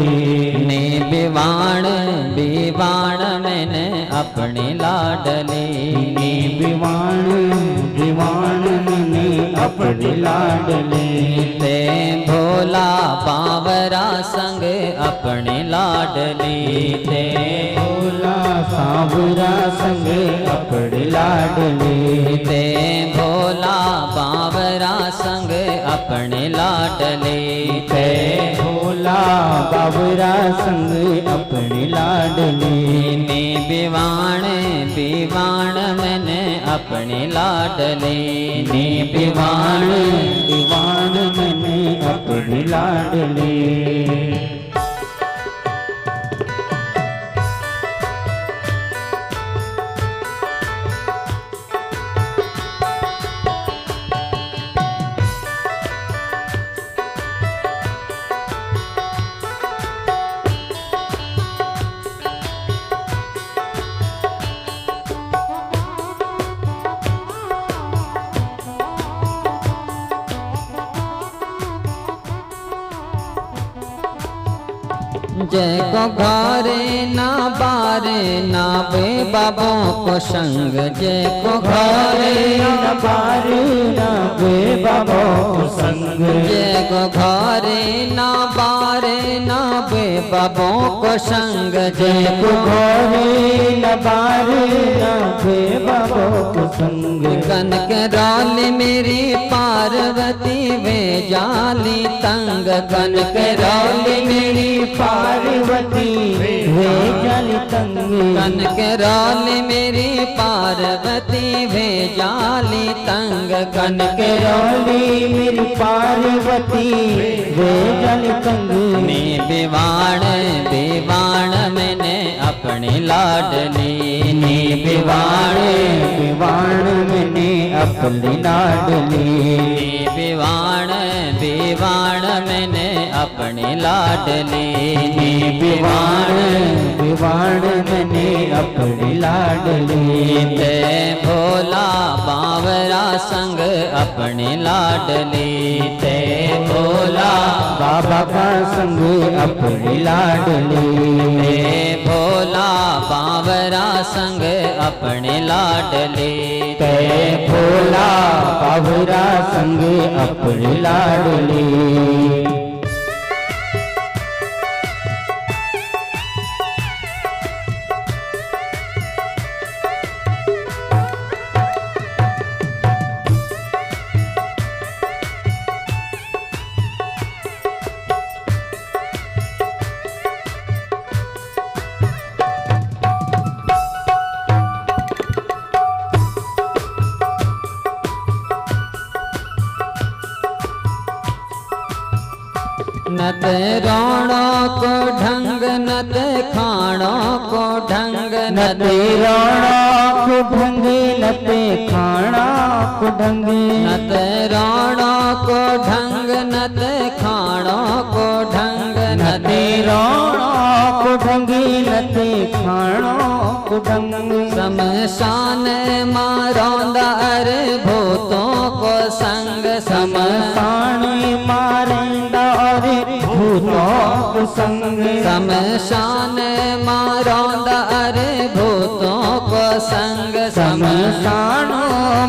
लाडली। ने बिवाण बिवाण मैंने अपनी लाडली। ने बिवाण बिवाण मैंने अपनी लाडली। ते भोला बावरा संग अपनी लाडली। ते भोला सांवरा संग अपनी लाडली। ते भोला बावरा संग अपनी लाडली। ते भोला बाबरा संग अपनी लाडली। ने बिवाण बिवाण मैंने अपनी लाडली। ने बिवाण बिवाण मैंने अपनी लाडली। जय को घरे ना बारे ना बे बाबों को संग। जय को घरे न बारे न बे बाबो को संग। जय को घरे ना बारे ना बे बाबों को संग। जय को घरे न बारे न बे बाबो को संग। कनक रौली मेरी पार्वती वे जाली तंग। कनक रौली मेरी पार्वती वे जाली तंग। कनक रौली मेरी पार्वती वे जाली तंग। कनक रौली मेरी पार्वती वे जाली तंग। ने बिवाण बिवाण मैंने अपनी लाडली। ने बिवाण बिवाण मैंने अपनी लाडली। बिवाण बिवाण मैंने अपनी लाडली। बिवाण बिवाण मैंने अपनी लाडली। ते भोला बावरा संग अपनी लाडली। ते भोला बाबा का संग अपनी लाडली। ते भोला बावरा संग अपनी लाडली। ते भोला बाबरा संग अपनी लाडली। नत रोणो को ढंग नत खाणो को ढंग। नत रोणो को ढंग नत खाणा को ढंग। नत रोणो को ढंग नत खाणो को ढंग। नत रोणो को ढंग नत खाणो को ढंग। शमशान मारोंदा अरे भूतों को संग। शमशान मारेंदा अरे भूतों को संग। शमशान मारोंदा अरे भूतों को संग। शमशान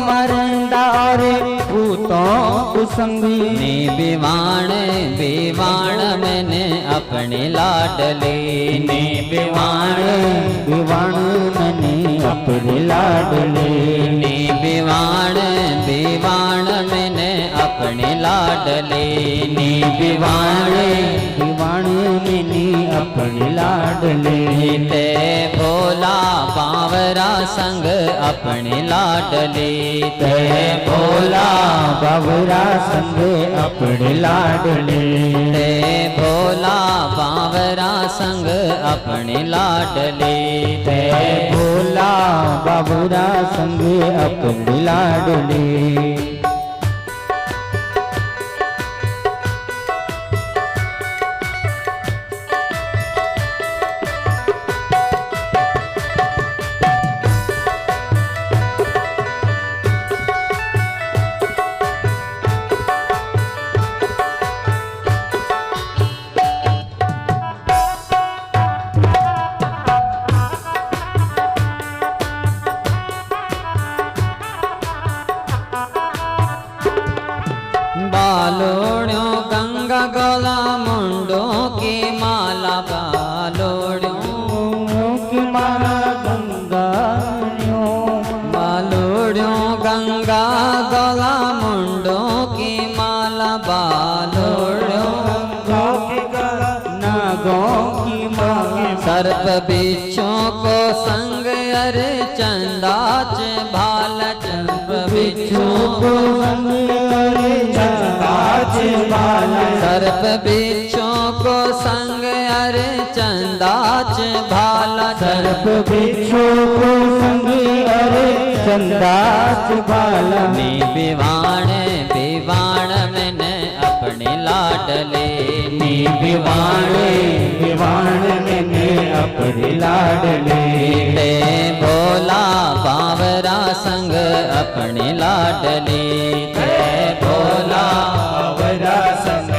मारेंदा अरे भूतों को संग। ने बिवाण बिवाण मैंने अपनी लाडली। ने बिवाण बिवाण मैंने अपनी लाडली। ने बिवाण बिवाण मैंने अपनी लाडली। ने बिवाण बिवाण मैंने अपनी लाडली। ते भोला बावरा संग अपनी लाडली। ते भोला बाबरा संग अपनी लाडली। ते भोला बावरा संग अपनी लाडली। ते भोला बाबरा संग अपनी लाडली। नागों की माँ। सर्प बिच्छों को संग अरे चंदाच भाल सर्प बिच्छों को संग अरे चंदाच भाल। सर्प बिच्छों को संग अरे चंदाच भाला सर्प बिच्छों को संग अरे चंदाच भाला। नी विवाण विवाण मैंने अपने लाडले नी विवाण विवाण मैंने अपने लाडले। ते भोला बावरा संग अपने लाडले ते भोला बावरा संग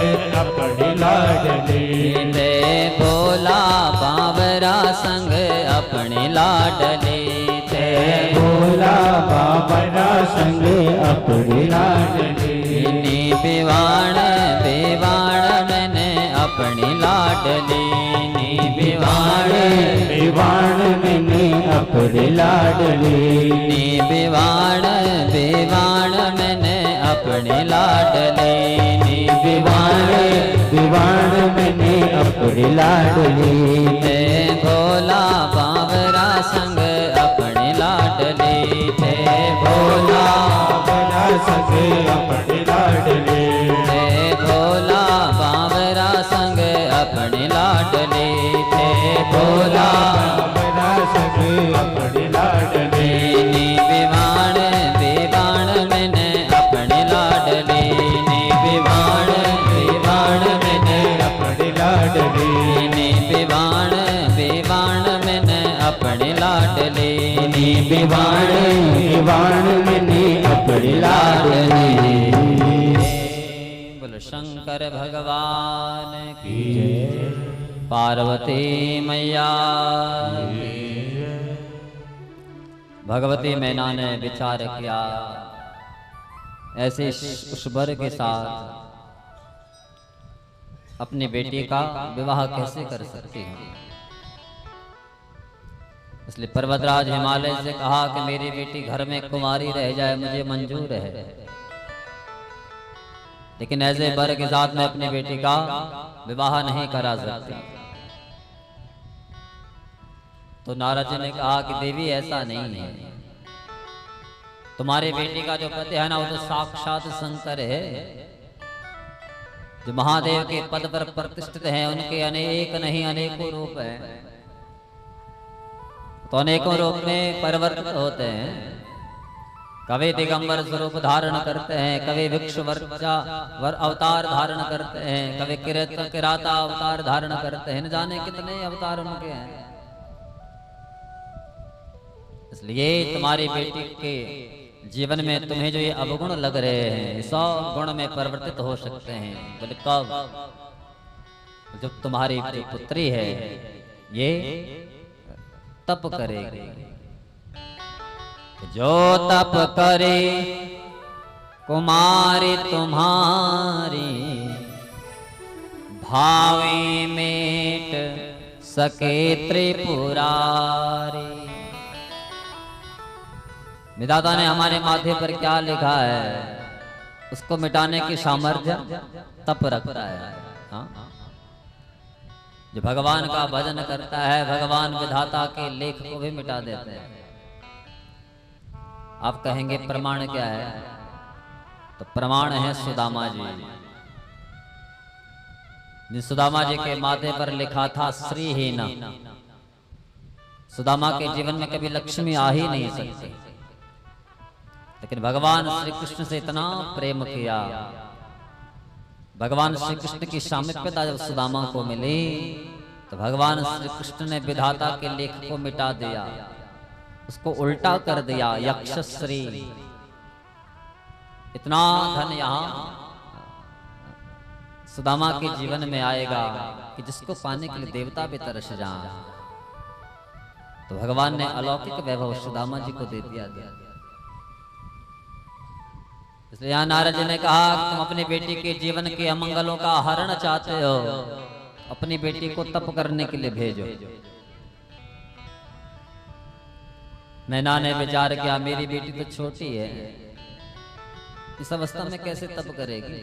अपने लाडले। ते भोला बावरा संग अपने लाडले ते भोला बाबरा संग अपने लाडले। नी विवाण विवाण मैंने अपनी लाडली नी विवाण विवाण मैंने अपने लाडले। नी विवाण विवाण मैंने अपने लाडली नी विवाण विवाण मैंने अपने लाडले। ते भोला बावरा संग अपने लाडली ते भोला बाबरा संग अपने लाडले। ते भोला बावरा संग अपने लाडली ते भोला बाबरा संग अपने लाडले। नी विवाण विवाण मैंने अपने लाडली नी विवाण विवाण मैंने अपने लाडले। नी विवाण विवाण मैंने अपने लाडली नी विवाण विवाण मैंने अपने लाडले। बोलो शंकर भगवान की जय पार्वती मैया की। भगवती मैना ने विचार किया ऐसे उस वर के साथ अपनी बेटी का विवाह कैसे कर सकती हूँ। इसलिए पर्वतराज हिमालय से कहा कि मेरी बेटी घर में कुमारी रह जाए मुझे मंजूर है, लेकिन ऐसे वर के साथ मैं अपनी बेटी का विवाह नहीं करा सकती। तो नारद जी ने कहा कि देवी ऐसा नहीं है, तुम्हारी बेटी का जो पति है ना वो तो साक्षात शंकर है, जो महादेव के पद पर प्रतिष्ठित हैं। उनके अनेक नहीं अनेकों रूप हैं, तो अनेकों रूप में परिवर्तित होते हैं। कभी दिगंबर स्वरूप धारण करते हैं, कभी वृक्ष वर अवतार धारण करते हैं, कभी किराता अवतार धारण करते हैं, न जाने कितने अवतार उनके हैं। इसलिए तुम्हारी बेटी के जीवन में तुम्हें जो ये अवगुण लग रहे हैं 100 गुण में परिवर्तित हो सकते हैं। बोले कब? जब तुम्हारी जो पुत्री है ये तप करेगी। जो तप करे कुमारी तुम्हारी भावे मेट सके त्रिपुरारी। विधाता ने हमारे माथे पर क्या लिखा है उसको मिटाने की सामर्थ्य तप रखता है। हाँ? जो भगवान का भजन करता है भगवान विधाता के लेख को भी मिटा देते हैं। आप कहेंगे प्रमाण क्या है? तो प्रमाण है सुदामा जी। सुदामा जी के माथे पर लिखा था श्रीहीन। सुदामा के जीवन में कभी लक्ष्मी आ ही नहीं सकती, लेकिन भगवान श्री कृष्ण से इतना प्रेम किया। भगवान श्री कृष्ण की सामीप्यता जब सुदामा को मिली तो भगवान श्री कृष्ण ने विधाता के लेख को मिटा दिया, उसको उल्टा कर दिया। यक्षश्री, इतना धन यहाँ सुदामा के जीवन में आएगा कि जिसको पाने के लिए देवता भी तरस जाएं। तो भगवान ने अलौकिक वैभव सुदामा जी को दे दिया। इसलिए यहाँ नारद जी ने कहा तुम अपनी बेटी के जीवन के अमंगलों का हरण चाहते हो, अपनी बेटी को तप करने के लिए भेजो। मैना ने विचार किया मेरी बेटी तो छोटी है, इस अवस्था में कैसे तप करेगी।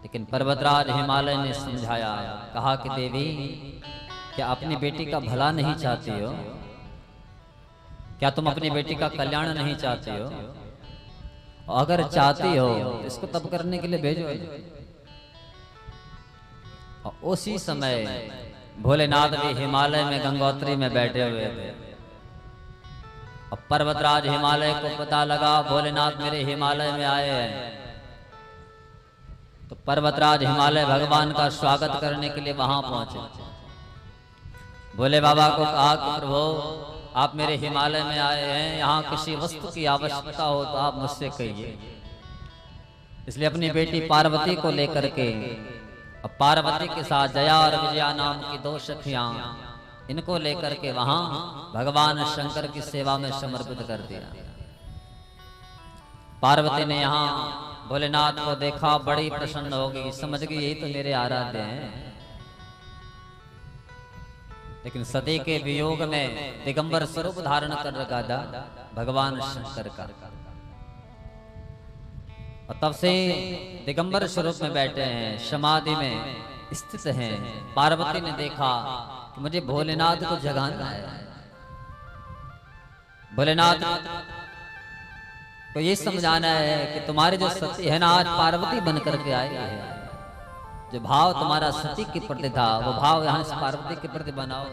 लेकिन पर्वतराज हिमालय ने समझाया, कहा कि देवी, क्या अपनी बेटी का भला नहीं चाहती हो? क्या तुम अपनी बेटी का कल्याण नहीं चाहती हो? अगर चाहती हो तो इसको तप करने के लिए भेजो। और उसी समय भोलेनाथ भी हिमालय में गंगोत्री में बैठे हुए थे। और पर्वतराज हिमालय को पता लगा भोलेनाथ मेरे हिमालय में आए हैं, तो पर्वतराज हिमालय भगवान का स्वागत करने के लिए वहां पहुंचे। भोले बाबा को कहा कि प्रभु, आप मेरे हिमालय में आए हैं, यहाँ किसी वस्तु की आवश्यकता हो तो आप मुझसे कहिए। इसलिए अपनी बेटी पार्वती को लेकर के, और पार्वती के साथ जया और विजया नाम की 2 सखियां, इनको लेकर के वहां भगवान शंकर की सेवा में समर्पित कर दिया। पार्वती ने यहाँ भोलेनाथ को देखा, बड़ी प्रसन्न हो गई, समझ गई यही तो मेरे आराध्य हैं। लेकिन सती के वियोग में दिगंबर स्वरूप धारण कर रखा था भगवान शंकर का, और तब से दिगंबर स्वरूप में बैठे हैं, समाधि में स्थित हैं। पार्वती ने देखा कि मुझे भोलेनाथ को जगाना है। भोलेनाथ को ये समझाना है कि तुम्हारे जो सती है ना, आज पार्वती बन करके आए हैं। जो भाव तुम्हारा सती के प्रति था, वो भाव यहाँ से पार्वती के प्रति बनाओ।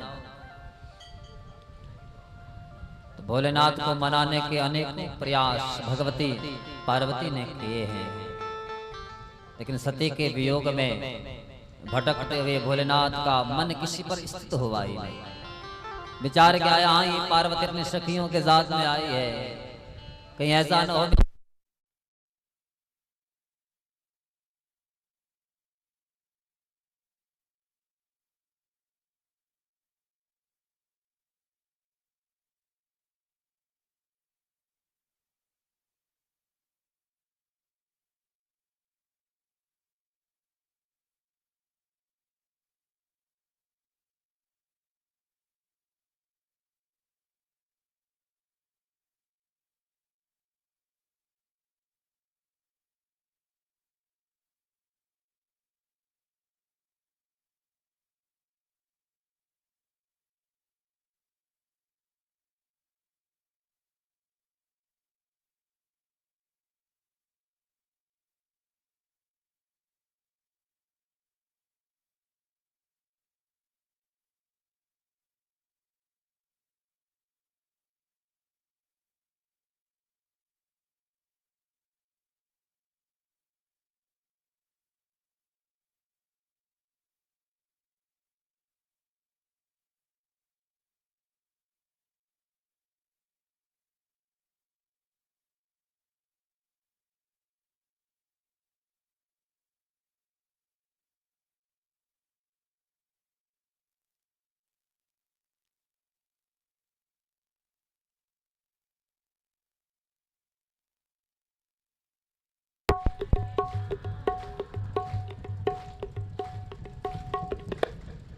तो भोलेनाथ को मनाने के अनेक प्रयास भगवती पार्वती ने किए हैं, लेकिन सती के वियोग में भटकते हुए भोलेनाथ का मन किसी पर स्थित हुआ ही नहीं। विचार क्या आया, हाँ ये पार्वती अपनी सखियों के साथ में आई है, कहीं ऐसा न हो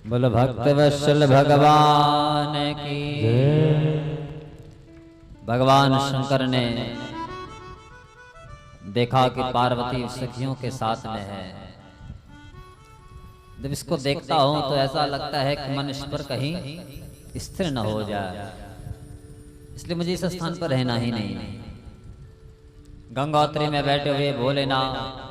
बोल भक्त वत्सल भगवान की। भगवान शंकर ने देखा कि पार्वती सखियों के साथ में है। जब इसको देखता हूं तो ऐसा लगता है कि मन इस पर कहीं स्थिर न हो जाए, इसलिए मुझे इस स्थान पर रहना ही नहीं। गंगोत्री में बैठे हुए भोलेनाथ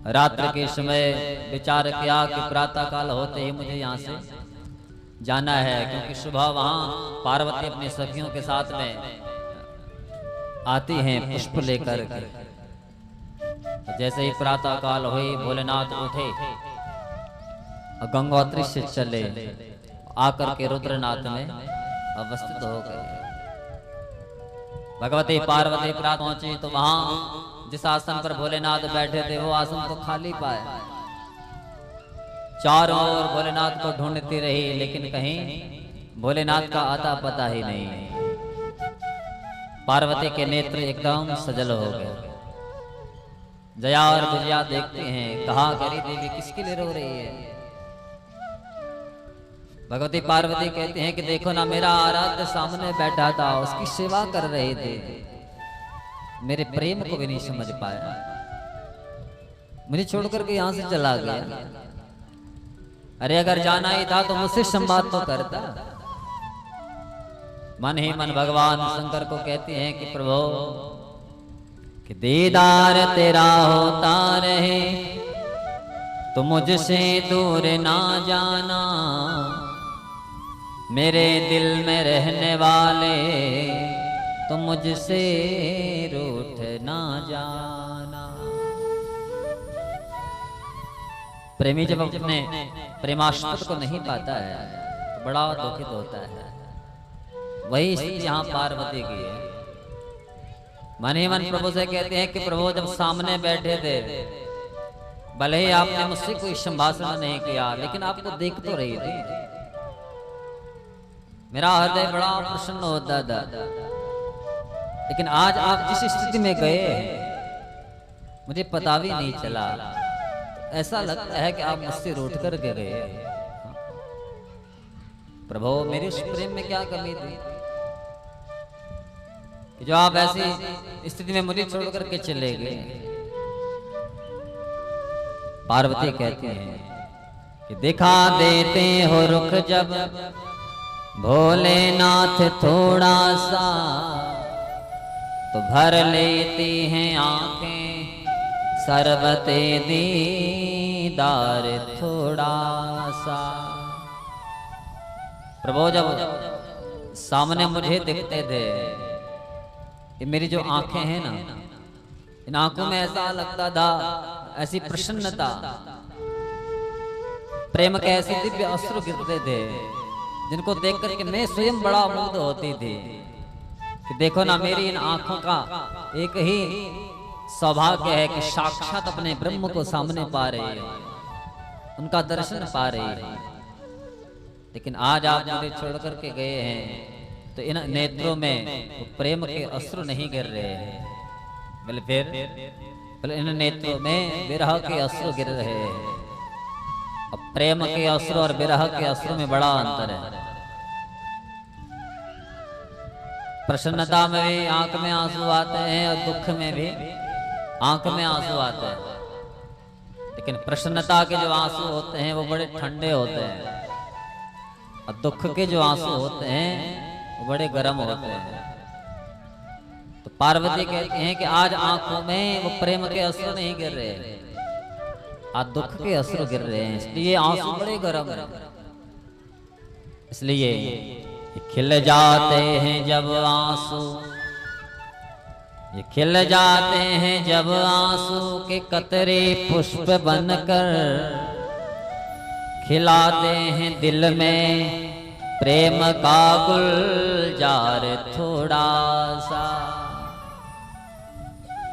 रात्रि के समय विचार किया कि प्रातः काल होते ही मुझे यहाँ से जाना है, क्योंकि सुबह वहाँ पार्वती अपनी सखियों के साथ में आती हैं पुष्प लेकर के। तो जैसे ही प्रातः काल हुई भोलेनाथ उठे और गंगोत्री से चले, आकर के रुद्रनाथ में अवस्थित हो गए। भगवती पार्वती प्रात पहुंची तो वहां जिस आसन पर भोलेनाथ बैठे थे वो आसन तो खाली पाए। चारों ओर भोलेनाथ को ढूंढती रही, लेकिन कहीं भोलेनाथ का आता पता ही नहीं। पार्वती के नेत्र एकदम सजल हो गए। जया और विजया देखते हैं, कहा करी देवी किसके लिए रो रही है? भगवती पार्वती कहती हैं कि देखो ना, मेरा आराध्य सामने बैठा था, उसकी सेवा कर रहे थे, मेरे प्रेम को भी नहीं समझ पाया। मुझे छोड़ करके यहाँ से चला गया। अरे अगर जाना ही था तो मुझसे संवाद तो करता। मन ही मन भगवान शंकर को कहते हैं कि प्रभु कि दीदार तेरा होता रहे तो मुझसे दूर ना जाना, मेरे दिल में रहने वाले तो मुझसे रूठ ना जाना। प्रेमी जब अपने प्रेमास्पद को नहीं पाता है तो बड़ा दुखित होता है। वही स्थिति यहाँ पार्वती की है। मन ही मन प्रभु से कहते हैं कि प्रभु जब सामने बैठे थे, भले ही आपने मुझसे कोई संभाषण नहीं किया, लेकिन आपको देख तो रही थी। मेरा हृदय बड़ा प्रसन्न होता था। लेकिन आज आप जिस स्थिति में गए हैं मुझे पता भी नहीं चला। ऐसा लगता है कि आप मुझसे रूठ कर गए। प्रभु मेरे उस प्रेम में क्या कमी थी कि जो आप ऐसी स्थिति में मुझे छोड़ करके चले गए। पार्वती कहती हैं कि दिखा देते हो रुख जब भोलेनाथ थोड़ा सा, तो भर लेती हैं आंखें सरबते दीदार थोड़ा सा। प्रभु जब सामने मुझे दिखते थे, ये मेरी जो आंखें हैं ना, इन आंखों में ऐसा लगता था, ऐसी प्रसन्नता, प्रेम के ऐसे दिव्य अश्रु गिरते थे जिनको देख करके मैं स्वयं बड़ा मुग्ध होती थी कि देखो ना मेरी इन आंखों का एक ही सौभाग्य है कि साक्षात अपने ब्रह्म को सामने पा रही है, उनका दर्शन पा रही है। लेकिन आज आप मुझे छोड़ करके गए हैं तो इन नेत्रों में प्रेम के अश्रु नहीं गिर रहे हैं, बल्कि इन नेत्रों में विरह के अश्रु गिर रहे हैं। अब प्रेम के अश्रु और विरह के अश्रु में बड़ा अंतर है। प्रसन्नता में भी आंख में आंसू आते हैं और दुख में भी आंख में आंसू आते हैं। लेकिन प्रसन्नता के जो आंसू होते हैं वो बड़े ठंडे होते हैं और दुख के जो आंसू होते हैं वो बड़े गर्म होते हैं। तो पार्वती कहती हैं कि आज आंखों में वो प्रेम के अश्रु नहीं गिर रहे, आज दुख के अश्रु गिर रहे हैं, इसलिए आंसू बड़े गर्म हैं। इसलिए खिल जाते हैं जब आंसू, ये खिल जाते हैं जब आंसू के कतरे पुष्प बनकर, खिलाते हैं दिल में प्रेम का गुलजार थोड़ा सा।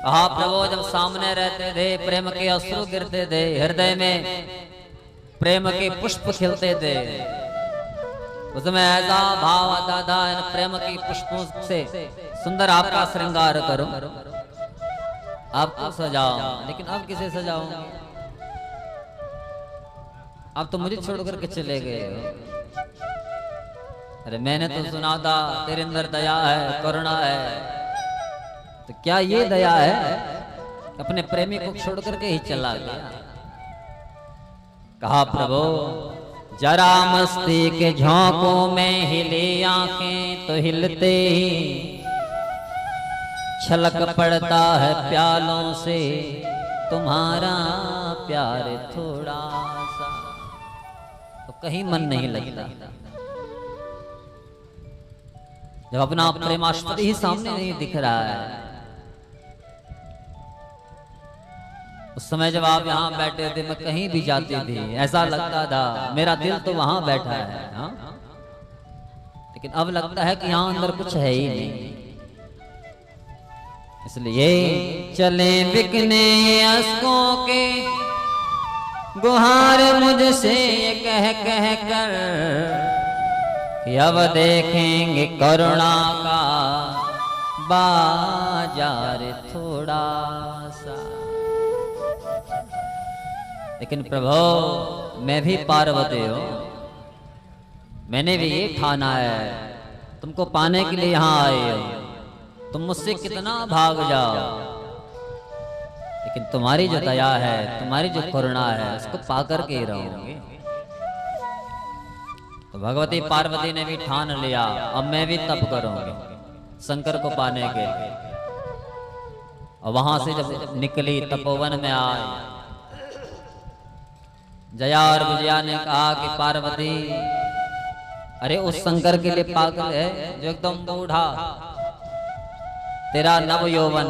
कहा प्रभु जब सामने रहते थे प्रेम के अश्रु गिरते थे, हृदय में प्रेम के पुष्प खिलते थे। उसमें ऐसा भाव आता था इन प्रेम के पुष्पों से सुंदर आपका श्रृंगार करूं, आपको सजाऊं। लेकिन अब किसे सजाऊं? अब तो मुझे छोड़ करके चले गए हो। अरे मैंने तो सुना था तेरे अंदर दया है, करुणा है, तो क्या ये दया है अपने प्रेमी को छोड़ करके ही चला गया? कहा प्रभु जरा मस्ती के झोंकों में हिले आंखें तो हिलते ही छलक पड़ता है प्यालों से तुम्हारा प्यार थोड़ा सा। तो कहीं मन नहीं लगता जब अपना प्रेमास्पद ही सामने नहीं दिख रहा है। उस समय जब आप यहाँ बैठे थे मैं कहीं भी जाती थी ऐसा लगता था मेरा दिल तो वहां बैठा है, हाँ? लेकिन अब लगता है कि यहाँ अंदर कुछ है ही नहीं। इसलिए चले बिकने अश्कों के गुहार मुझसे कह कह कर कि अब देखेंगे करुणा का बाजार थोड़ा सा। लेकिन प्रभु मैं भी पार्वती हूं, मैंने भी ये ठाना है तुमको पाने के लिए यहाँ आए हो, तुम मुझसे कितना भाग जाओ लेकिन तुम्हारी जो दया है, तुम्हारी जो करुणा है, उसको पाकर के ही रहूंगी। तो भगवती पार्वती ने भी ठान लिया, अब मैं भी तप करूंगी शंकर को पाने के लिए। और वहां से जब निकली तपोवन में आई, जया और विजया ने कहा कि पार्वती, अरे उस शंकर के लिए पागल है जो एकदम बूढ़ा, तेरा नव यौवन,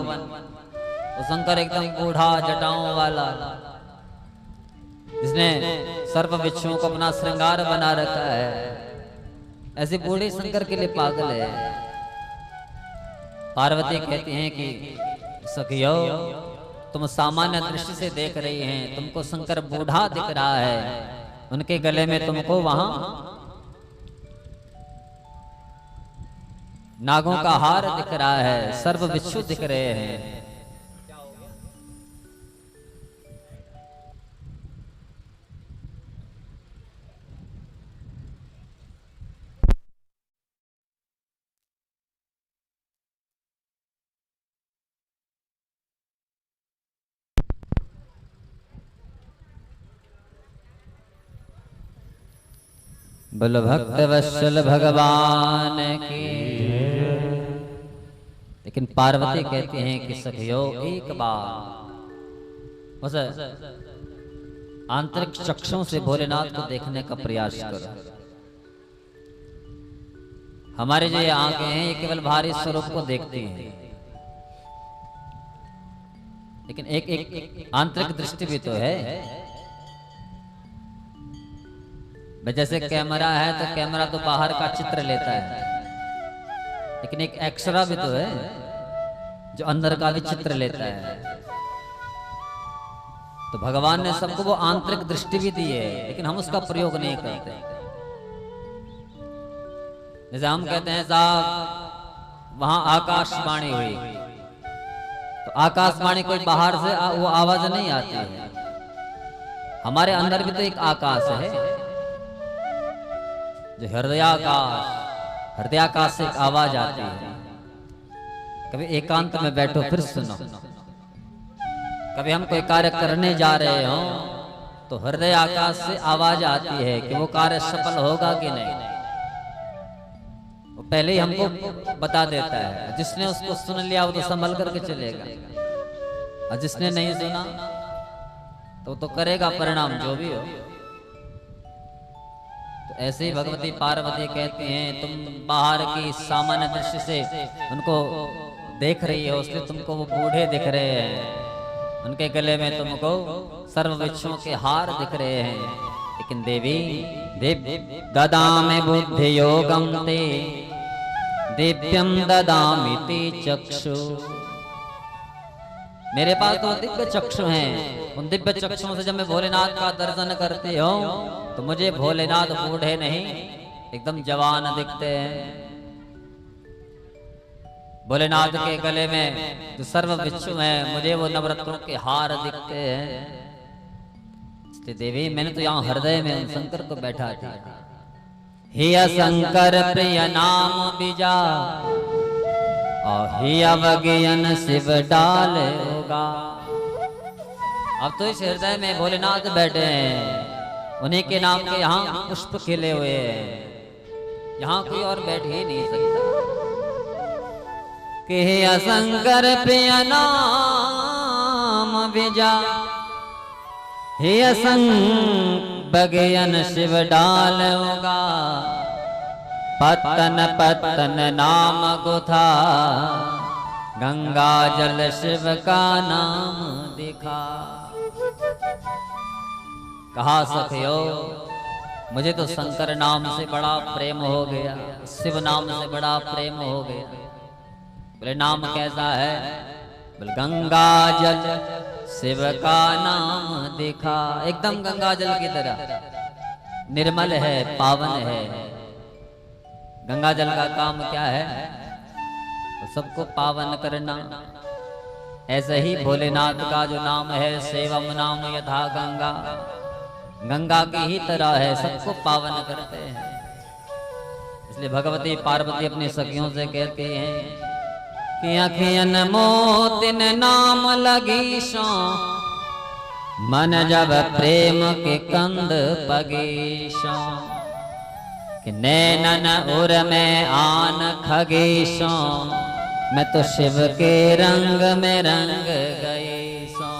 वो शंकर एकदम बूढ़ा जटाओं वाला, जिसने सर्प बिच्छुओं को अपना श्रृंगार बना रखा है, ऐसे बूढ़े शंकर के लिए पागल है। पार्वती कहती हैं कि सखियो, तुम सामान्य दृष्टि से देख रही हैं, तुमको शंकर बूढ़ा दिख रहा है, उनके गले में तुमको वहां नागों का हार दिख रहा है, सर्प बिच्छू दिख रहे हैं। बल भक्त वत्सल भगवान की। लेकिन पार्वती कहती हैं कि सखियो, एक बार उस आंतरिक चक्षुओं से भोलेनाथ को देखने का प्रयास करो। हमारे जो ये आंखें हैं, ये केवल बाहरी स्वरूप को देखती हैं, लेकिन एक आंतरिक दृष्टि भी तो है। जैसे कैमरा है तो कैमरा तो बाहर का चित्र लेता है, लेकिन एक एक्सरा भी तो है जो अंदर का भी चित्र लेता है। तो भगवान ने सबको वो आंतरिक दृष्टि भी दी है, लेकिन हम उसका प्रयोग नहीं करते। जैसे हम कहते हैं साहब वहां आकाशवाणी हुई, तो आकाशवाणी कोई बाहर से वो आवाज नहीं आती है, हमारे अंदर भी तो एक आकाश है जो हृदयाकाश से एक आवाज आती है। कभी एकांत में बैठो फिर सुनो, कभी हम कोई कार्य करने जा रहे हो तो हृदय आकाश से आवाज आती है कि वो कार्य सफल होगा कि नहीं, वो पहले ही हमको बता देता है। जिसने उसको सुन लिया वो तो संभल करके चलेगा, और जिसने नहीं सुना तो करेगा परिणाम जो भी हो। तो ऐसे ही भगवती पार्वती कहती हैं, तुम बाहर की सामान्य दृष्टि से उनको देख रही हो, इसलिए तुमको वो बूढ़े दिख रहे हैं, उनके गले में तुमको सर्व वृक्षों के हार दिख रहे हैं। लेकिन देवी ददामि बुद्धि योगम ते दिव्यम ददामि ते चक्षु, मेरे पास तो दिव्य चक्षु हैं, उन दिव्य चक्षुओं से जब मैं भोलेनाथ का दर्शन करती हूँ तो मुझे भोलेनाथ बूढ़े नहीं एकदम जवान दिखते हैं। भोलेनाथ के गले में जो सर्व बिच्छू हैं, मुझे वो नवरत्नों के हार दिखते हैं। इसलिए देवी मैंने तो यहाँ हृदय में उन शंकर को बैठा दिया। हिया शंकर प्रिय नाम बीजा और हिया वज्ञन शिव डाल होगा। अब तो इस हृदय में भोलेनाथ बैठे हैं, उन्हीं के नाम के यहाँ पुष्प खिले हुए हैं, यहाँ कोई और बैठ ही नहीं सकता। कि हिया शंकर प्रिय नाम बीजा हिया वज्ञन शिव डाल होगा। पतन पतन नाम गुथा गंगा जल शिव का नाम दिखा। कहा सखियो, मुझे तो शंकर नाम से बड़ा प्रेम हो गया, शिव नाम से बड़ा प्रेम हो गया। बोले नाम कैसा है? बोले गंगा जल शिव का नाम दिखा। एकदम गंगा जल की तरह निर्मल है, पावन है। गंगा जल का काम क्या है? तो सबको पावन करना। ऐसे ही भोलेनाथ का जो नाम है, सेवम नाम यथा गंगा, गंगा की ही तरह है, सबको पावन करते हैं। इसलिए भगवती पार्वती अपनी सखियों से कहती हैं कि अखियन मोतिन नाम लगी सो मन जब प्रेम के कंद पगीशो कि नैनन उर में आन खगीशो मैं तो शिव के रंग में रंग गई सो।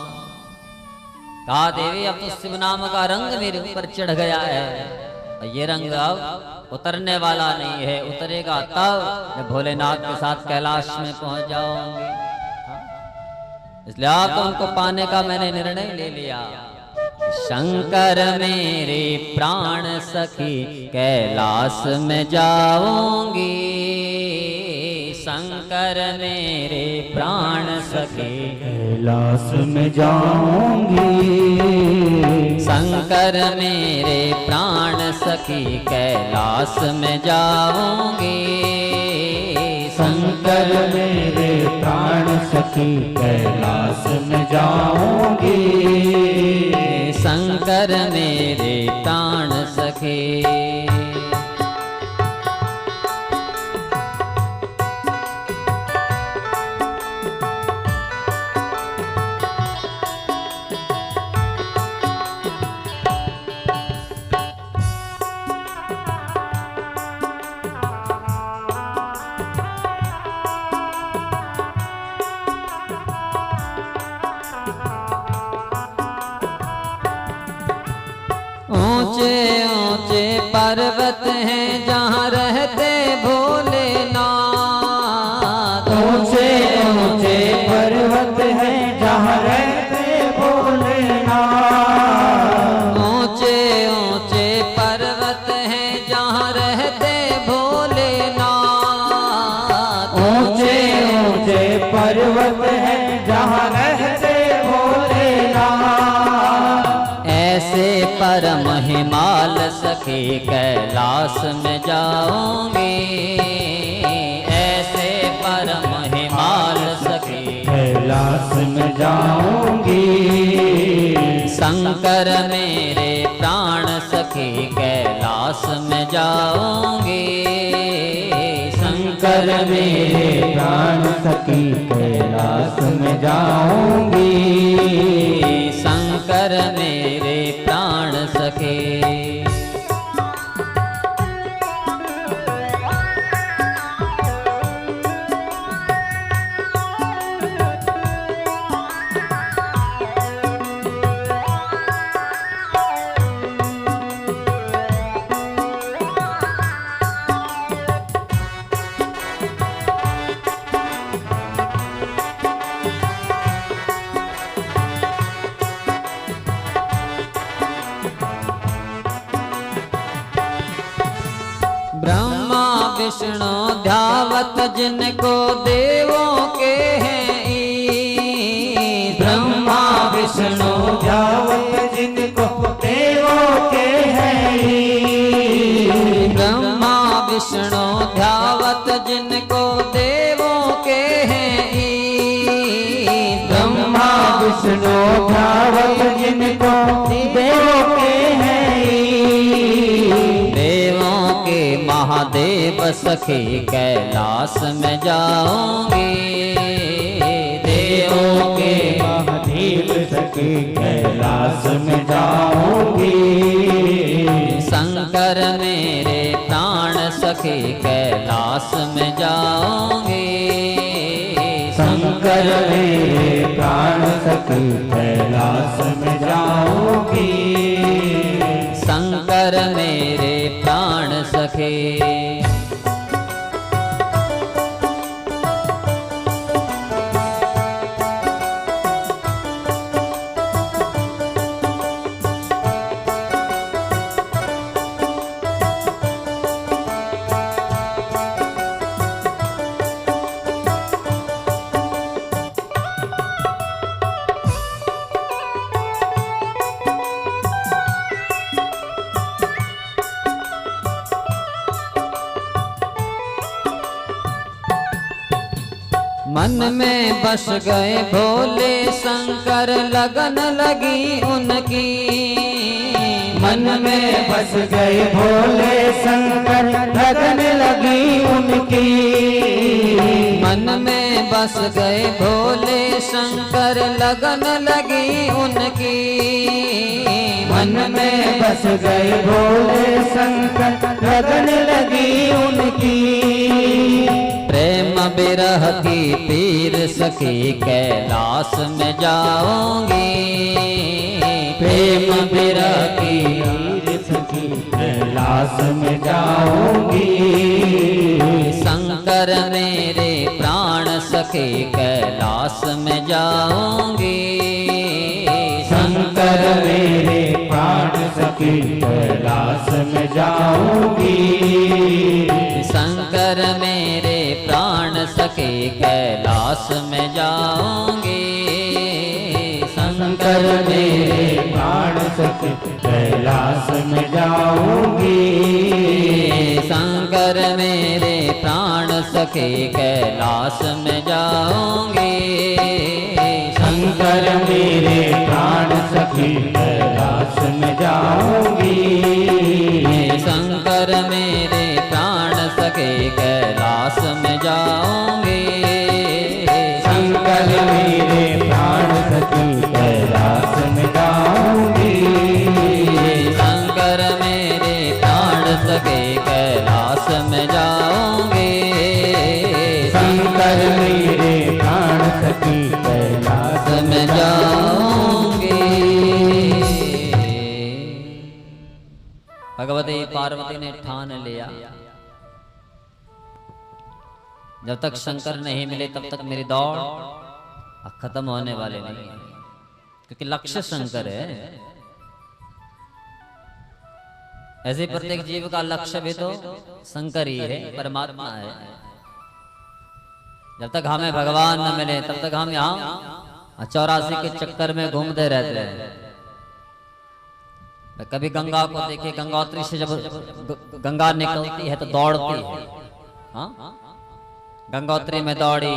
कहा देवी अब तो शिव नाम का रंग मेरे ऊपर चढ़ गया है, ये रंग अब उतरने वाला नहीं है, उतरेगा तब जब भोलेनाथ के साथ कैलाश में पहुंच जाऊंगी। इसलिए आप तो उनको पाने का मैंने निर्णय ले लिया। शंकर मेरे प्राण सखी कैलाश में जाऊंगी, शंकर मेरे प्राण सखी कैलाश में जाऊंगी, शंकर मेरे प्राण सखी कैलाश में जाऊंगी, शंकर मेरे प्राण सखी कैलाश में जाऊंगी, शंकर मेरे प्राण सखी। ऊंचे ऊंचे पर्वत हैं जहाँ रहते भोलेनाथ, ऊंचे ऊंचे पर्वत हैं जहाँ रहते भोलेनाथ, ऊंचे ऊंचे पर्वत हैं जहाँ रहते भोलेनाथ, ऊंचे ऊंचे पर्वत हैं जहाँ रहते भोलेनाथ, ऐसे परम हिमाल सखी कैलाश में जाऊंगी, ऐसे परम हिमाल सखी कैलाश में जाऊंगी, शंकर मेरे प्राण सखी कैलाश में जाऊंगी, शंकर मेरे प्राण सखी कैलाश में जाऊंगी, शंकर मेरे प्राण सखी। ब्रह्मा विष्णु ध्यावत जिनको देवों के हैं ईश, ब्रह्मा विष्णु ध्यावत जिनको देवों के हैं ईश, ब्रह्मा विष्णु ध्यावत जिनको देवों के हैं ईश, ब्रह्मा विष्णु ध्यावत जिनको देवों के हैं ईश, देवों के महादेव सखी कैलाश में जाऊंगी, देवों के महादेव सखी कैलाश में जाऊंगी, शंकर मेरे प्राण सखी कैलाश में जाऊंगी, शंकर मेरे प्राण सखी कैलाश में जाऊंगी, शंकर मेरे प्राण सखी। मन में बस गए भोले शंकर लगन लगी उनकी, मन में बस गए भोले शंकर लगन लगी उनकी, मन में बस गए भोले शंकर लगन लगी उनकी। मन में बस गए भोले शंकर लगन लगी उनकी। प्रेम बिरह की पीर सखी कैलाश में जाऊंगी। प्रेम बिरह की पीर सखी कैलाश में जाऊंगी। शंकर मेरे प्राण सखे कैलाश में जाऊंगी। शंकर मेरे प्राण सखी कैलाश में जाऊंगी। शंकर मेरे प्राण सखे कैलाश में जाऊंगी। शंकर मेरे प्राण सखी कैलाश में जाऊंगी। शंकर मेरे प्राण सखे कैलाश में जाऊंगी। शंकर मेरे प्राण सखी कैलाश में जाऊंगी। शंकर मेरे प्राण सखे कैलाश में जाऊंगी। शंकर मेरे प्राण सखी कैलाश में जाऊंगी। शंकर मेरे प्राण सखे कैलाश में जाऊंगी। शंकर मेरे प्राण सखी कैलाश में जाऊंगी। भगवती पार्वती ने ठान लिया, जब तक शंकर नहीं मिले तब तक मेरी दौड़ खत्म होने वाले नहीं है, क्योंकि लक्ष्य शंकर है। ऐसे प्रत्येक जीव का लक्ष्य भी तो शंकर ही है, परमात्मा है। जब तक हमें भगवान न मिले तब तक हम यहाँ 84 के चक्कर में घूमते रहते हैं। कभी गंगा को देखे, गंगोत्री से जब गंगा निकलती है तो दौड़ती है। हाँ, गंगोत्री में दौड़ी,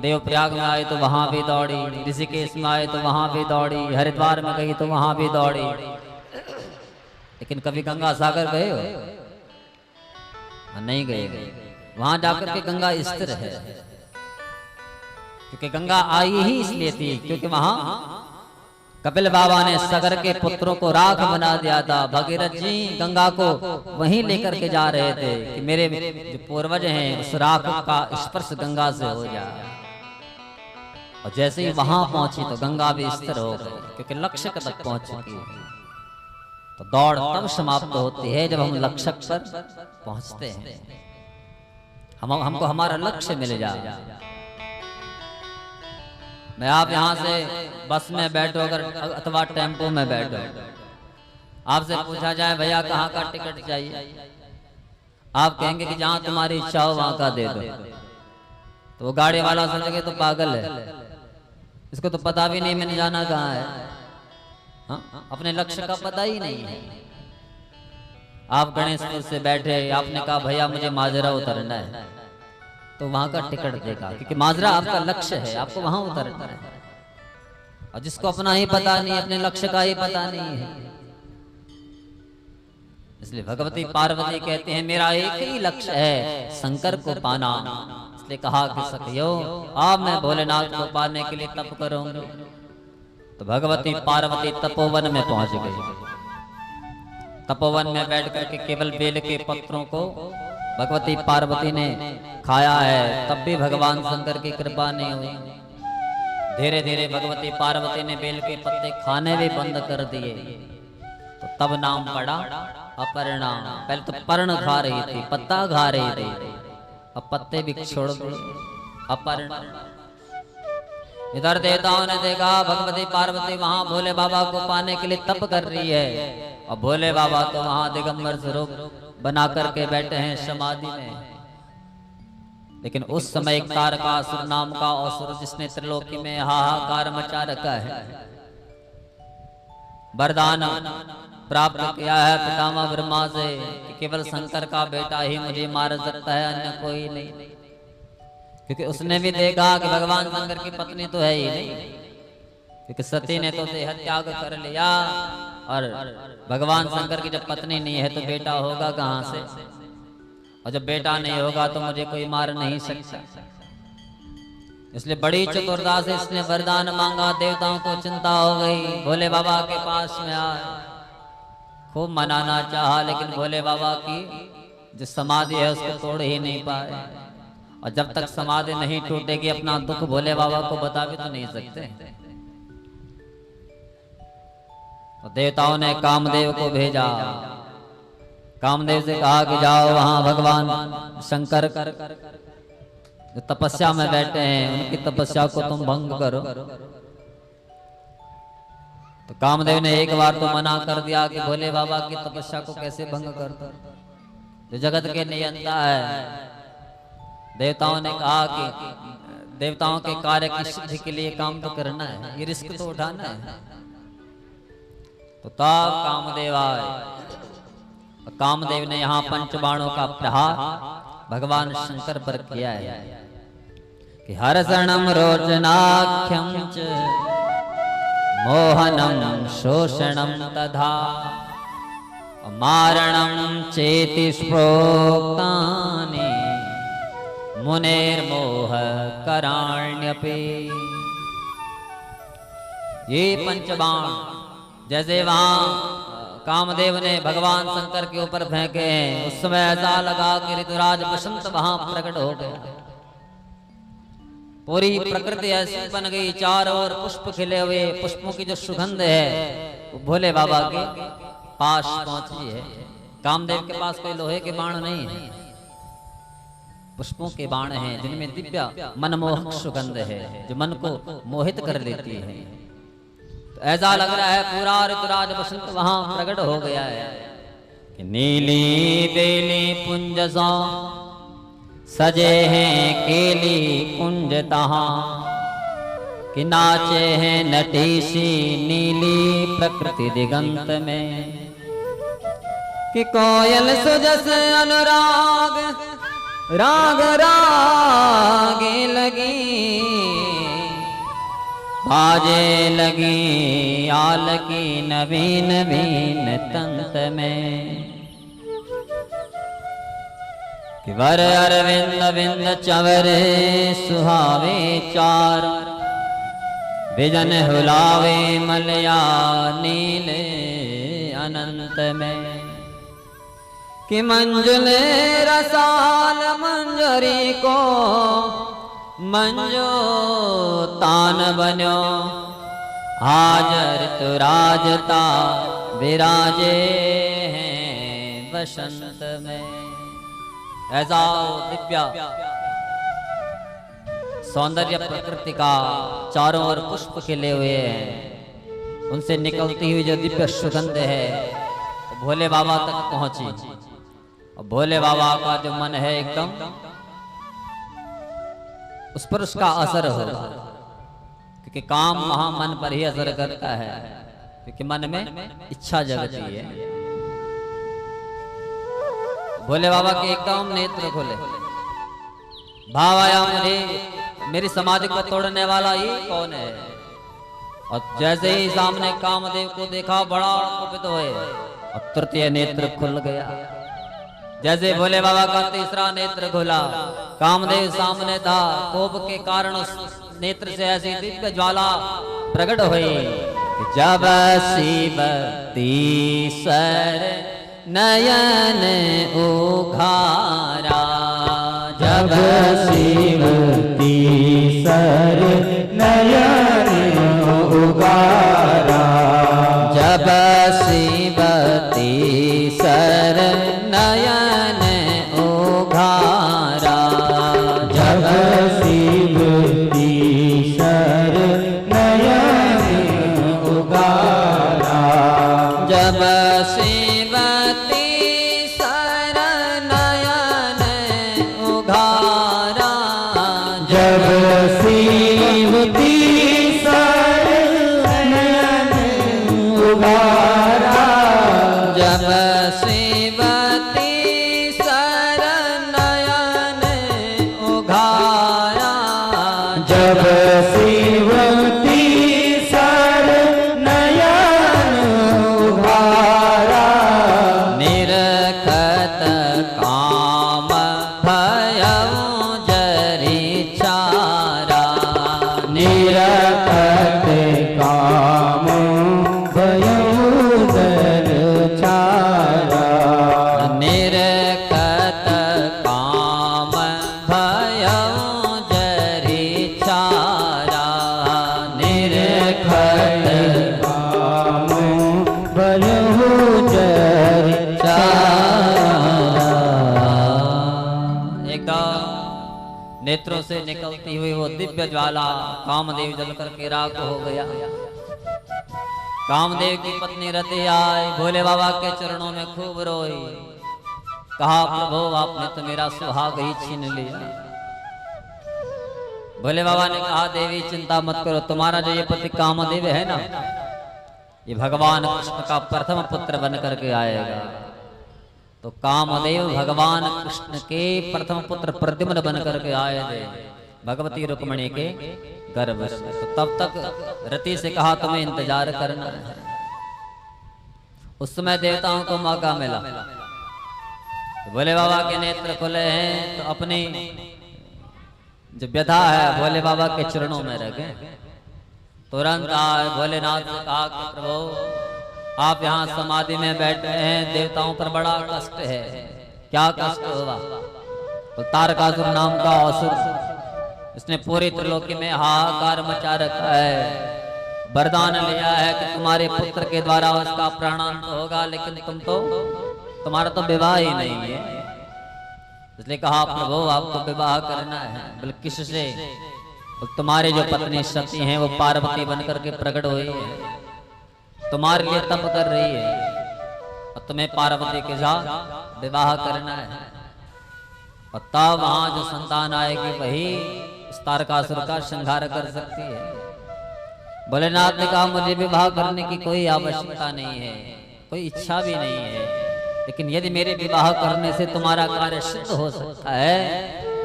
देवप्रयाग में आए तो वहां भी दौड़ी, ऋषिकेश में आए तो वहां भी दौड़ी, हरिद्वार में गई तो वहां भी दौड़ी। लेकिन कभी गंगा सागर गए हो? नहीं गए। वहां जाकर के गंगा स्थिर है, क्योंकि गंगा आई ही इसलिए थी क्योंकि वहां कपिल बाबा ने सगर के पुत्रों को राख बना दिया था। भगीरथ जी गंगा को वहीं लेकर के जा रहे थे कि मेरे जो पूर्वज हैं उस राख का स्पर्श गंगा से हो जाए। और जैसे ही वहां पहुंची तो गंगा भी स्थिर हो गई, क्योंकि लक्ष्य तक पहुंच चुकी है। तो दौड़ तब समाप्त होती है जब हम लक्ष्य पर पहुंचते हैं, हमको हमारा लक्ष्य मिल जाए। मैं आप यहाँ से बस में बैठो अगर अथवा टेम्पो में बैठो, आपसे पूछा जाए भैया कहाँ का टिकट चाहिए, आप कहेंगे कि जहाँ तुम्हारी इच्छा हो वहां का दे दो। तो वो गाड़ी वाला सोचेगा तो पागल है, इसको तो पता भी नहीं मैंने जाना कहाँ है। हाँ? अपने लक्ष्य का पता ही नहीं है। आप गणेशपुर से बैठे, आपने कहा भैया मुझे माजरा उतरना है, तो वहां का टिकट देगा, क्योंकि माजरा आपका लक्ष्य है, आपको वहां उतरना है। और जिसको अपना ही पता नहीं, अपने लक्ष्य का ही पता नहीं है, इसलिए भगवती पार्वती कहते हैं मेरा एक ही लक्ष्य है, शंकर को पाना। इसलिए कहा कि सखियो अब मैं भोलेनाथ को पाने के लिए तप करूंगी। तो भगवती पार्वती तपोवन में पहुंच गई। तपोवन में बैठ करके केवल बेल के पत्रों को भगवती पार्वती ने खाया है, तब भी भगवान शंकर की कृपा नहीं हुई। धीरे धीरे भगवती पार्वती ने बेल के पत्ते खाने भी बंद कर दिए, तो तब नाम पड़ा अपर्णा। पहले तो पर्ण खा रही थी, पत्ता खा रही थी, अब पत्ते भी छोड़ दिए, अपर्णा। इधर देवताओं ने देखा भगवती पार्वती वहां भोले बाबा को पाने के लिए तप कर रही है, और भोले बाबा तो वहां दिगंबर स्वरूप बना करके बैठे हैं समाधि में। लेकिन उस समय एक तारकासुर नाम का असुर, जिसने त्रिलोकी में हाहाकार मचा रखा है, वरदान प्राप्त किया है पितामह ब्रह्मा से कि केवल शंकर का बेटा ही मुझे मार सकता है, अन्य कोई नहीं। क्योंकि उसने भी देखा कि भगवान शंकर की पत्नी तो है ही नहीं, क्योंकि सती ने तो देह त्याग कर लिया, और भगवान शंकर की जब पत्नी नहीं है तो बेटा होगा कहां से, और जब बेटा नहीं होगा तो मुझे कोई मार नहीं सकता। इसलिए बड़ी चतुरता से इसने वरदान मांगा। देवताओं को चिंता हो गई, भोले बाबा के पास में आए, खूब मनाना चाहा, लेकिन भोले बाबा की जो समाधि है उसको तोड़ ही नहीं पाए। और जब तक समाधि नहीं टूटेगी अपना दुख भोले बाबा को बता भी तो नहीं सकते। तो देवताओं ने कामदेव को भेजा। कामदेव से कहा कि जाओ वहां भगवान शंकर जो तपस्या में बैठे हैं उनकी तपस्या को तुम भंग करो। तो कामदेव ने एक बार तो मना कर दिया कि भोले बाबा की तपस्या को कैसे भंग कर दो, जो जगत के नियंता है। देवताओं ने कहा कि देवताओं के कार्य की सिद्धि के लिए काम तो करना है, ये रिस्क तो उठाना है। तो तब कामदेव आए। कामदेव ने यहाँ पंचबाणों का प्रहार भगवान शंकर पर किया है कि हर्षणम रोचनाख्यम च मोहनम शोषणम तथा मारणम चेति प्रोक्तानि मुनेर्मोह कराण्यपि। ये पंचबाण जैसे वहां कामदेव ने भगवान शंकर के ऊपर फेंके हैं, उस समय ऐसा लगा कि ऋतुराज बसंत वहां प्रकट हो गया। पूरी प्रकृति ऐसी बन गई, चारों ओर पुष्प खिले हुए, पुष्पों की जो सुगंध है वो भोले बाबा के पास पहुंची है। कामदेव के पास कोई लोहे के बाण नहीं है, पुष्पों के बाण हैं जिनमें दिव्य मनमोहक सुगंध है जो मन को मोहित कर लेती है। तो ऐसा लग रहा है पूरा ऋतुराज बसंत वहां प्रकट हो गया है कि नीली बेली पुंज सा सजे हैं केली कुंज तहां कि नाचे हैं नटीसी नीली प्रकृति दिगंत में कि कोयल सुजस अनुराग राग रागे लगी बाजे लगी आल की नवीन नवीन तंत में कि वर अरविंद विंद चवरे सुहावे चार विजन हुलावे मलया नीले अनंत में कि मंजुले रसाल मंजरी को मंजो तान बन्यो हाजर ऋतुराजता विराजे हैं बसंत में। ऐसा दिव्य सौंदर्य प्रकृति का, चारों ओर पुष्प खिले हुए हैं, उनसे निकलती हुई जो दिव्य सुगंध है वो भोले बाबा तक पहुंची। और भोले बाबा का जो मन है एकदम उस पर उसका असर हो, क्योंकि काम वहां मन पर ही असर करता है, क्योंकि मन में इच्छा जगती है। भोले बाबा के एकदम नेत्र खोले, भाव आया मुझे मेरी समाधि को तोड़ने वाला ही कौन है। और जैसे ही सामने कामदेव को देखा बड़ा कुपित हुए और तृतीय नेत्र खुल गया। जैसे भोले बाबा का तीसरा नेत्र खुला, कामदेव सामने था, कोप के कारण उस नेत्र से ऐसी दिव्य ज्वाला प्रकट हुई। जब शिव तीसर नयन उघारा, जब शिव तीसर नयन उघारा, जब शिव तीसर नयन उघारा, जब शिव तीसर नयन उघारा, जब शिव तीसर नयन उघारा, जब शिव तीसर नयन उघारा, जब शिव तीसर नयन उघारा, जब शिव तीसर नयन उघारा, निरखत काम भयउ जरि चारा, नेत्रों से निकलती हुई वो दिव्य ज्वाला कामदेव जल करके राख हो गया। कामदेव की पत्नी रति आई, भोले बाबा के चरणों में खूब रोई, कहा प्रभु आपने तो मेरा सुहाग ही छीन लिया। भोले बाबा ने कहा देवी चिंता मत करो, तुम्हारा जो ये पति कामदेव है ना, ये भगवान कृष्ण का प्रथम पुत्र बन करके आएगा। तो कामदेव भगवान कृष्ण के प्रथम पुत्र प्रद्युम्न बन करके आए थे भगवती रुक्मिणी के गर्भ से। तो तब तक रति से कहा तुम्हें इंतजार करना है। उस समय देवताओं को मौका मिला, तो भोले बाबा के नेत्र खुले हैं, तो अपनी जो व्यथा है भोले बाबा के चरणों में रखे। तुरंत आए भोलेनाथ से कहा कि प्रभु आप यहाँ समाधि में बैठे हैं, देवताओं पर बड़ा कष्ट है। क्या कष्ट हुआ? तो तारकासुर नाम का असुर, इसने पूरी त्रिलोकी में हाहाकार मचा रखा है। वरदान लिया है कि तुम्हारे पुत्र के द्वारा उसका प्राणांत होगा, लेकिन तुम्हारा तो विवाह ही नहीं है। इसलिए कहा प्रभु आपको विवाह करना है, बल्कि किससे? तुम्हारी जो पत्नी सती हैं वो पार्वती बनकर के प्रकट हुई है, तुम्हारे लिए तप कर रही है, और तुम्हें पार्वती के साथ विवाह करना है। और तब वहां जो संतान आएगी वही इस तारकासुर का संहार कर सकती है। भोलेनाथ ने कहा मुझे विवाह करने की कोई आवश्यकता नहीं है, कोई इच्छा भी नहीं है, लेकिन यदि मेरे विवाह करने से तुम्हारा कार्य सिद्ध हो सकता है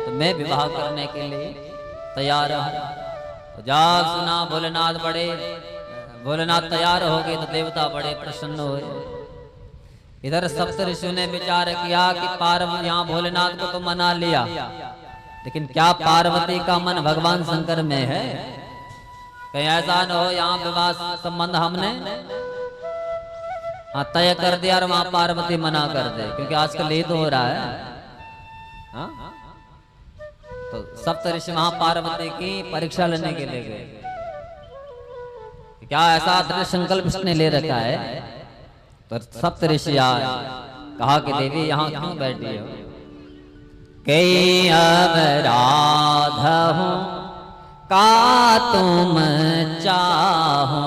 तो मैं विवाह करने के लिए तैयार हूं। तो जाग सुना भोलेनाथ तैयार हो गए, तो देवता बड़े प्रसन्न हुए। इधर सप्तऋषियों ने विचार किया कि पार्वती यहाँ भोलेनाथ को तो मना लिया, लेकिन क्या पार्वती का मन भगवान शंकर में है? कहीं ऐसा न हो यहाँ विवाह संबंध हमने तय कर दिया और वहां पार्वती मना कर दे, क्योंकि आजकल ये तो हो रहा है। तो सप्तऋषि वहां पार्वती की परीक्षा लेने के लिए गए, क्या ऐसा दृढ़ संकल्प इसने ले रखा है? तो सप्तऋषि आए, कहा कि देवी यहाँ क्यों बैठी हो? कई अपराध हो का तुम चाहो,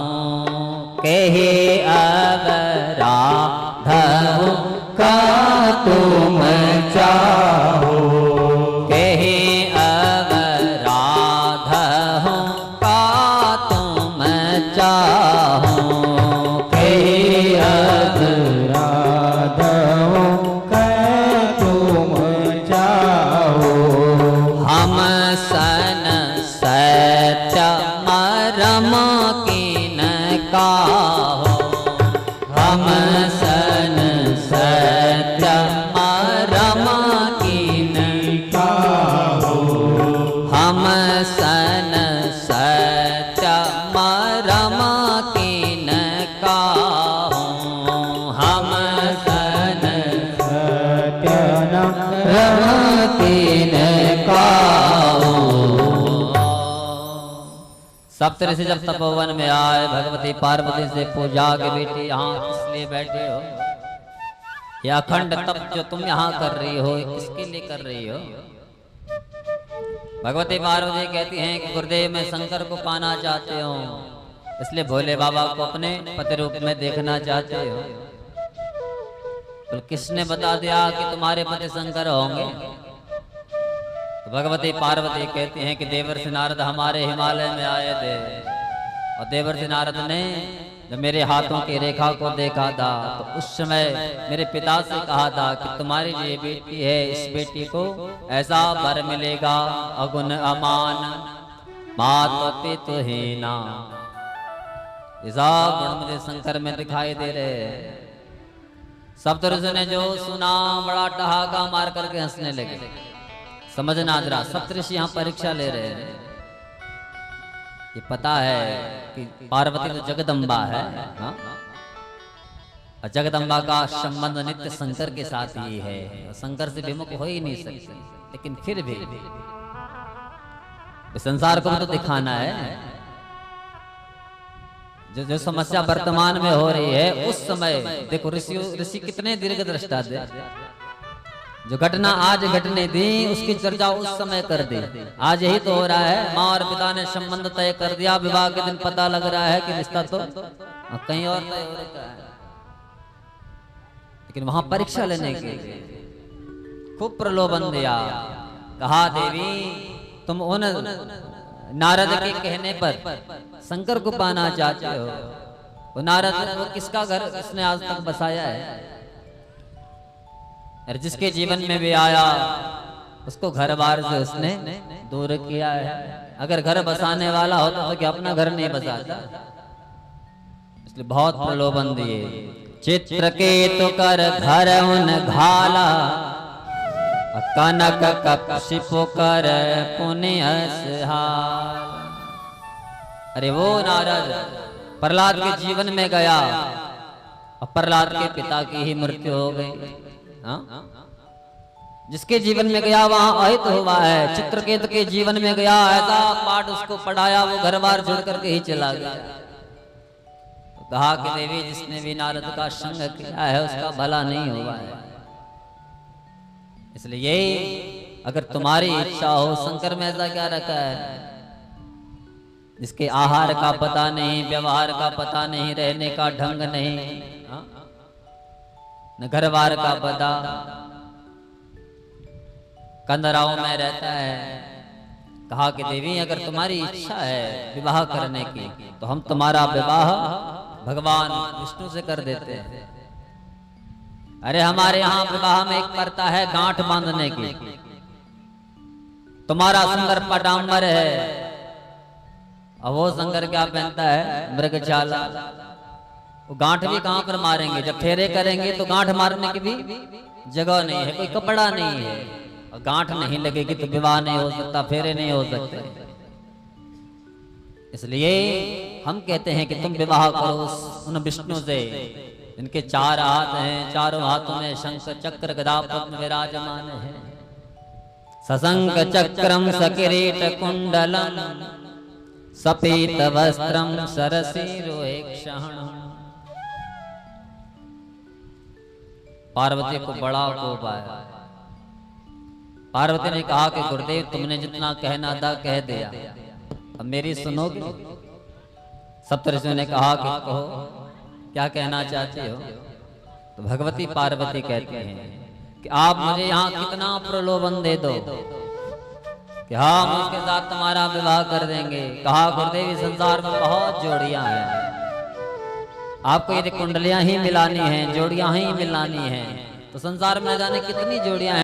कहे अपराध हो का तुम चाहो, कहे अपराध हो का तुम चाहो, कहे अपराध हो का तुम चाहो। हम सन सत्य मरम कीन काहो, हम सन सत्य मरम कीन काहो, हम सन सत्य मरम कीन काहो, हम सन रम कीन काहो। सप्तऋषि जब तपोवन में आए, भगवती पार्वती से पूजा के बेटी यहाँ इसलिए बैठे हो, यह अखंड तप जो तुम यहाँ कर रही हो किसके लिए कर रही हो? भगवती पार्वती कहती हैं कि गुरुदेव मैं शंकर को पाना चाहते हो, इसलिए भोले बाबा को अपने पति रूप में देखना चाहते हो। तो किसने बता दिया कि तुम्हारे पति शंकर होंगे? तो भगवती पार्वती कहती हैं कि देवर्षि नारद हमारे हिमालय में आए थे, और देवर्षि नारद ने जब मेरे हाथों की रेखा को देखा था तो उस समय मेरे पिता से कहा था कि तुम्हारी जो ये बेटी है इस बेटी को ऐसा वर मिलेगा अगुण अमान मात पितु हीना। ऐसा गुण मुझे शंकर में दिखाई दे रहे हैं। सप्तऋषि ने जो सुना बड़ा ठहाका मार करके हंसने लगे। समझना जरा, सप्तऋषि यहाँ परीक्षा ले रहे हैं। ये पता है कि पार्वती तो जगदम्बा है, हाँ? और जगदम्बा का संबंध नित्य शंकर के साथ ही है, शंकर से विमुख हो ही नहीं सकती। लेकिन फिर भी संसार को तो दिखाना है। जो समस्या वर्तमान में हो रही है उस समय देखो, ऋषि कितने दीर्घ दृष्टा थे। जो घटना आज घटने दी उसकी चर्चा उस समय कर दी। आज यही तो हो रहा है, माँ और पिता ने संबंध तय कर दिया, विवाह के दिन पता लग रहा है कि रिश्ता तो कहीं और तय हो रहा है। लेकिन वहां परीक्षा लेने के लिए खूब प्रलोभन दिया। कहा देवी तुम उन नारद के कहने पर शंकर को पाना चाहते हो। वो नारद वो किसका घर इसने आज तक बसाया है? और जिसके जीवन में भी आया उसको घर बार से उसने दूर किया है। अगर घर बसाने वाला होता तो क्या अपना घर नहीं बसाता? इसलिए बहुत प्रलोभन दिए। चित्रकेतु कर घर उन घाला, कनक कशिपु कर पुण्य हाल। अरे वो नारद प्रहलाद के जीवन में गया और प्रहलाद के पिता की ही मृत्यु हो गई। हाँ? जिसके जीवन में गया वहां अहित हुआ है। चित्रकेतु के जीवन में गया, ऐसा पाठ उसको पढ़ाया, वो घर बार छोड़ करके ही चला गया। तो कहा कि देवी जिसने भी नारद का संग किया है उसका भला नहीं हुआ है। इसलिए अगर तुम्हारी इच्छा हो, शंकर में ऐसा क्या रखा है? जिसके आहार का पता नहीं, व्यवहार का पता नहीं, रहने का ढंग नहीं, न घर बार का पता, कंदराओं में रहता है। कहा कि देवी अगर तुम्हारी इच्छा है विवाह करने की तो हम तुम्हारा विवाह भगवान विष्णु से कर देते हैं। अरे हमारे यहाँ विवाह में एक प्रथा है गांठ बांधने की। तुम्हारा सुंदर पटाम्बर है और वो शंकर क्या पहनता है? मृगछाला। वो गांठ भी कहां पर मारेंगे? जब फेरे करेंगे तो गांठ मारने की भी जगह नहीं है, कोई कपड़ा नहीं है। और गांठ नहीं लगेगी तो विवाह नहीं हो सकता, फेरे नहीं हो सकते। इसलिए हम कहते हैं कि तुम विवाह करो उन विष्णु से इनके 4 हाथ हैं, चारों हाथों में शंख चक्र गदा पद्म विराजमान है। सशंख चक्रम सकिरीट कुंडलम सपीत वस्त्रम सरसीरोक्षण। पार्वती को बड़ा कोप आया। पार्वती ने कहा कि गुरुदेव तुमने जितना कहना था कह दिया, अब मेरी सुनोगे? सप्तऋषियों ने कहा कि कहो क्या कहना चाहते हो? तो भगवती पार्वती कहती हैं कि आप मुझे यहाँ कितना प्रलोभन दे दो कि हाँ हम उसके साथ तुम्हारा विवाह कर देंगे। कहा गुरुदेव इस संसार में बहुत जोड़ियां हैं, आपको यदि कुंडलियां ही मिलानी हैं, जोड़ियां ही मिलानी हैं तो संसार में न जाने कितनी जोड़ियां हैं।